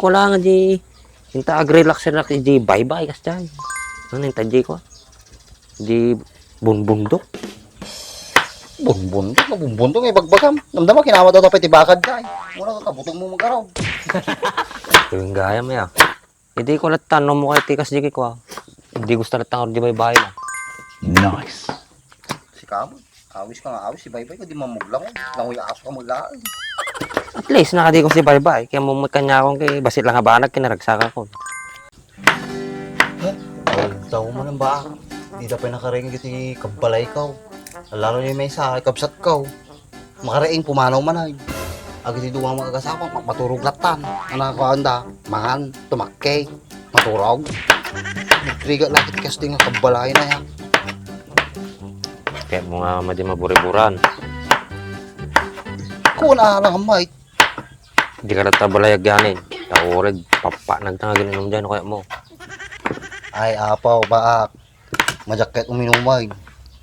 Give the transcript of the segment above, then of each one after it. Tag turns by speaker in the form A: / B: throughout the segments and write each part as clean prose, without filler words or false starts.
A: ko lang di hinta agrelax na di bye-bye kas dyan. Ano yung tadji ko? Di bunbundok.
B: Bumbundok ay bagbagam. Namdama kinama daw tapay tibakad dyan. Muna kakabutong mo magaraw.
A: Yung gaya mo ya. Hindi ko lang tanong mo kay tikas di ko. Hindi gusto lang tanong di bye-bye na.
C: Nice.
B: Si Kamo, awis ka nga awis. Si Baybay ko di mamuglang. Langoy aso ka maglaan.
A: At least nakadi ko si bye-bye. Kaya mo kanya akong kay basit lang habanag kinaragsak ako.
B: Ay, daw mo nang ba? Di na pinakaring kiti kabalay ka. Lalo niya may sa kabsat ka. Makaraing pumanaw man ay. Agad ito ang magkasama, maturog latan. Anak ko anda, mahan, tumakkay, maturog. Nagtriga lang kiti kasting nga kabalay na yan.
A: Kaya mo nga madi maburiburan.
B: Kung naalang ang mic,
A: Hindi ka rata balayag yanin. Taurig, papa, nagtangagin inom dyan. Kaya mo.
B: ay apaw, baak. Majakket uminumay.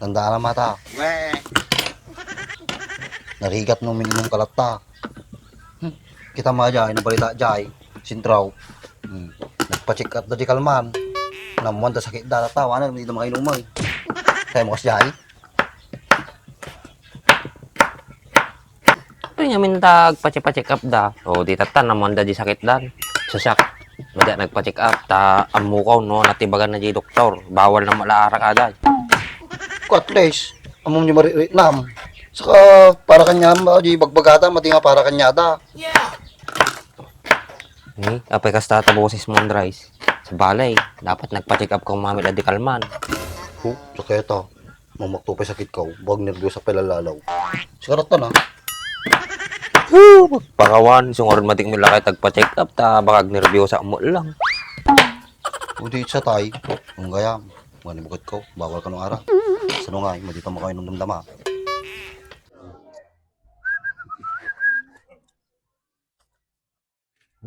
B: Tandaan na mata. Narigat nung minimum kalata. Kita mga jay, nabalita jay, sintraw. Nagpa-check up na di kalman. Namuan da sakit da tawa na, hindi na makainumay. Kaya mo kas jay.
A: Pero nga mintag pa-check up da. O di tatan naman da di sakit dan. Sasak. Bada nagpa-check up. Ta amukaw no. Natibagan na di doktor. Bawal na malaara ka da.
B: Ko at least, among niyo mariritnam. Saka para kanya, di bagbagata, mati nga para kanya da.
A: Ni, apay kas tatabosis mo ang rice. Sa balay, dapat nagpa-check up kung mamit di kalman.
B: Saketa, mamakto pa sakit ka, wag nervyo sa pelalalaw. Sikarata na.
A: Pakawan, sungoron matik mo lakay tagpa-check up. Ta baka nervyosa mo lang.
B: Udi sa tay, ang gayam. Mga nibukat ko, bawal ka nung ara. Sa nungay, madito mo kayo nung damdama.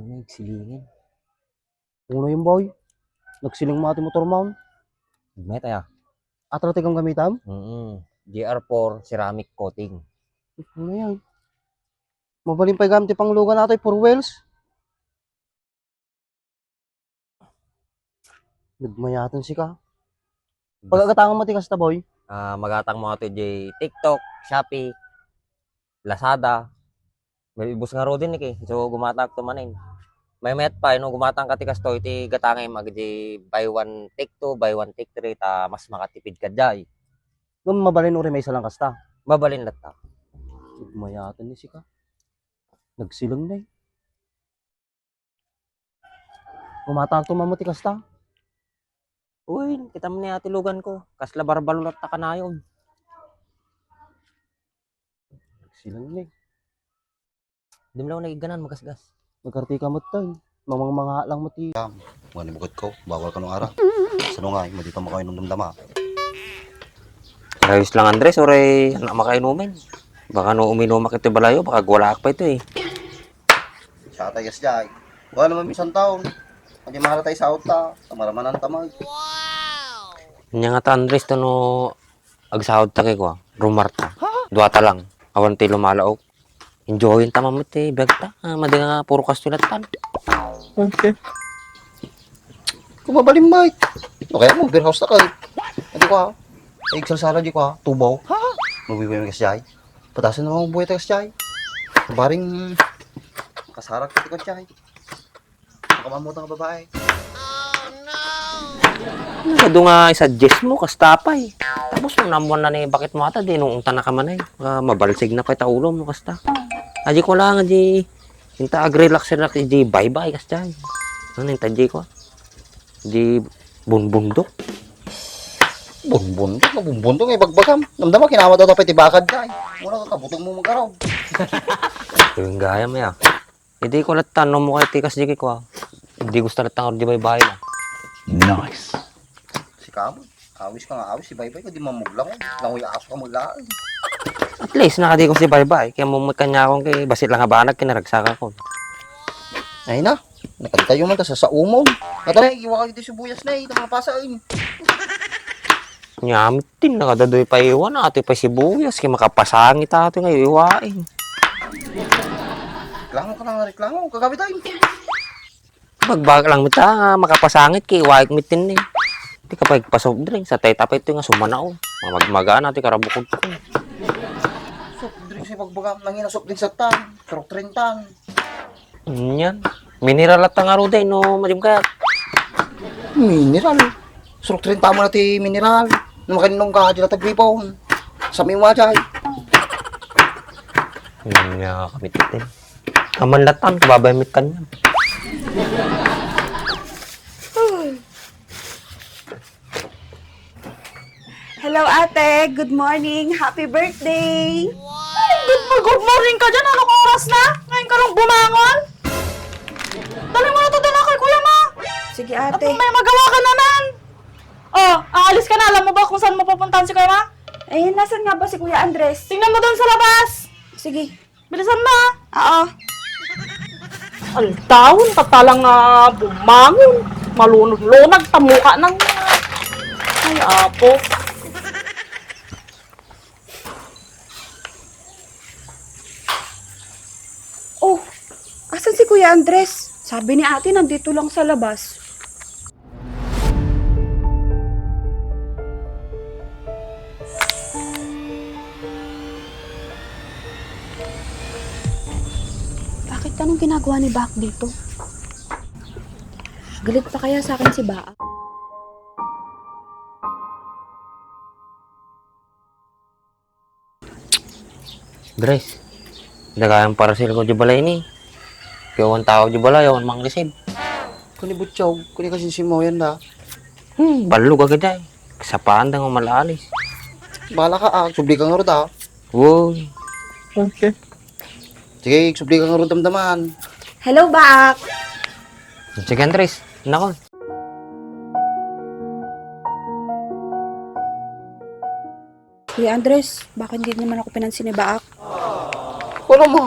A: Ano nagsilingin?
B: Uno yung boy, nagsiling mo ating motor mount.
A: May tayo.
B: Atrate kang gamitam?
A: GR4 ceramic coating.
B: Ano yan? Mabaling pa gamit pang lugan natin, 4 wheels. Nagmayatan si ka. Pagkakatangan mo tikas ta boy.
A: Magatang mo ito di TikTok, Shopee, Lazada. May ibus nga rodin ni so gumatag to manin. May met pa no gumatang ka tikas to iti gatangay mag di buy one take two, buy one take three ta mas makatipid ka jay.
B: Kung mabalin uri may isa lang kasta.
A: Mabalin latta.
B: Nagmayatan ni si ka. Nagsilang na eh. Gumatang to mamuti kasta.
A: Uy, kita mo ni ati lugan ko. Kasla barbalo latta ka na yun.
B: Nagsilang na eh.
A: Di mo lang nagiganan magasgas.
B: Nagkarti ka mo tayo. Mga lang mo ti. Mga nibukat ko, bawal ka nung ara. Sa nungay, madito mo kayo nung damdama.
A: Ayos lang Andres, oray anak makainumin. Baka no uminom iti balayo, baka gwalak pa ito eh.
B: Siya tayo jay. Wala naman isang taon. Hindi mahal tayo sa auta. Tamaraman ang tamag.
A: Nya nga ta Andres to no agsahod ta kay ko. Rumarta. Duwata lang. Awan ti lumalaok. Enjoyin ta mamit eh. Bagta. Madi nga puro kastulatan.
B: Okay. Kung mabaling Mike. Okay mo, beer house na kayo. Hindi ko ha. Iksal di ko ha. Tubaw. Mabibuhay mo kasyay. Patasan naman ang buhay tayo kasyay. Baring kasarak kiti ko kasyay. Makamamutang babae.
A: Ano nga i-suggest mo, kastapay. Tapos mo namuan na ni bakit mo ata, di nung unta na ka man eh. Mabalsig na pa ita ulo mo, kasta. Aji ko lang, aji. Hinta agrelax na di bye-bye, kasta. Ano yung tadji ko? Di bunbundok.
B: Bumbundok ay bagbagam. Namdama kinama daw tapay tibakad dyan. Muna kakabutong mo magaraw.
A: Yung gaya mo ya. Hindi ko lang tanong mo kay tikas di ko. Hindi gusto lang tanong di bye-bye na.
C: Nice.
B: Si Kamo, awis ka nga awis. Si Baybay ko di mamuglang. Langoy aso ka maglaan.
A: At least nakadi ko si bye-bye. Kaya mo kanya akong kay basit lang habanag kinaragsak ako.
B: Ay na, nakantay yung man ta sa umon. Natala, iwa ka dito sa buyas na eh. Tamapasain.
A: Nyamitin, nakadadoy pa iwan. Ate pa sibuyas. Kaya makapasangit ato ngayon iwain.
B: Reklamo ka na nga reklamo. Kagabi tayo.
A: Magbag lang mita, makapasangit ki, waik mitin ni. Di ka pagpasob drink, sa tay tapay ito nga sumanao. Magmagaan natin karabukod ko.
B: Soft drink sa pagbagam, nangina soft drink sa tan. Trok 30.
A: Yan. Mineral at nga ruday, no, madim ka.
B: Mineral. Trok 30 mo na ti mineral. Na makaninong ka, di na tagripon. Sa may wajay.
A: Yan nga kami titin. Aman latan, kababay kan yan.
D: Hello ate, good morning. Happy birthday.
E: Good morning ka dyan. Anong oras na? Ngayon ka lang bumangon? Dali mo na ito dala kay kuya ma.
D: Sige
E: At
D: ate.
E: may magawa ka naman. Oh, aalis ka na. Alam mo ba kung saan mo pupuntahan si kuya ma?
D: Ayun, nasan nga ba si Kuya Andres?
E: Tingnan mo doon sa labas.
D: Sige.
E: Bilisan na.
D: Oo.
E: Altaon, tatalang bumangon. Malunod-lunag, tamuka ng... Ay, apo.
D: Oh, asan si Kuya Andres? Sabi ni ate, nandito lang sa labas. Bakit anong ginagawa ni Bak dito? Galit pa kaya sa akin si Bak?
A: Dres, dagayang parasil ko di balay ni. Kawan tao di balay, yawan mang receive.
B: Kuni butyaw, kuni kasi si mo yan da.
A: Balog agad ay. Kasapaan da nga malaalis.
B: Bahala ka subli ka nga ro da.
A: Uy.
B: Okay. Sige, subli ka nga ro damdaman.
D: Hello, Bak!
A: Sige Andres, nako.
D: Kuya Andres, bakit hindi naman ako pinansin ni Bak?
B: Ano mo?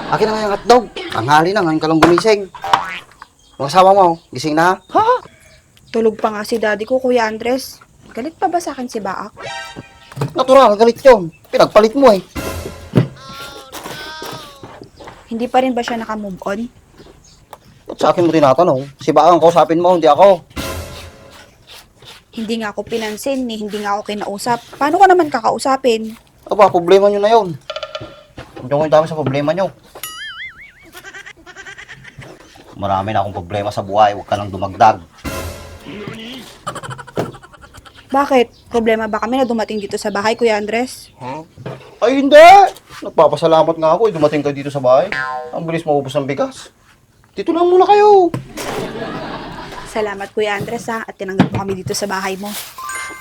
B: Akin na nga yung hotdog. Ang hali na, ngayon ka lang gumising. Ang asawa mo, gising na? Ha?
D: Tulog pa nga si daddy ko, Kuya Andres. Galit pa ba sa akin si Bak?
B: Natural, galit yun. Pinagpalit mo eh.
D: Hindi pa rin ba siya naka-move on?
B: Ba't sa akin mo tinatanong? Si Baka ang kausapin mo, hindi ako.
D: Hindi nga ako pinansin, hindi nga ako kinausap. Paano ko naman kakausapin?
B: Aba, problema nyo na yun. Hindi ko dami sa problema nyo. Marami na akong problema sa buhay, huwag ka lang dumagdag.
D: Bakit? Problema ba kami na dumating dito sa bahay, Kuya Andres?
B: Ay, hindi! Nagpapasalamat nga ako, dumating ka dito sa bahay. Ang bilis maubos ng bigas. Dito lang muna kayo.
D: Salamat, Kuya Andres, ha, at tinanggap mo kami dito sa bahay mo.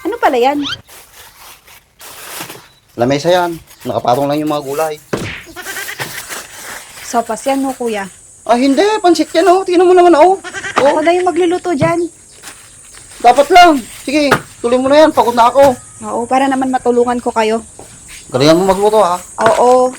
D: Ano pala yan?
B: Lamesa yan, nakapatong lang yung mga gulay.
D: Sopas yan, no, Kuya?
B: Ah, hindi, pansit yan oh. Tingnan mo naman oh.
D: Ako na yung magluluto dyan.
B: Dapat lang. Sige, tuloy mo na yan, pagod na ako.
D: Oo, para naman matulungan ko kayo.
B: Galingan mo magluto ha.
D: Oo,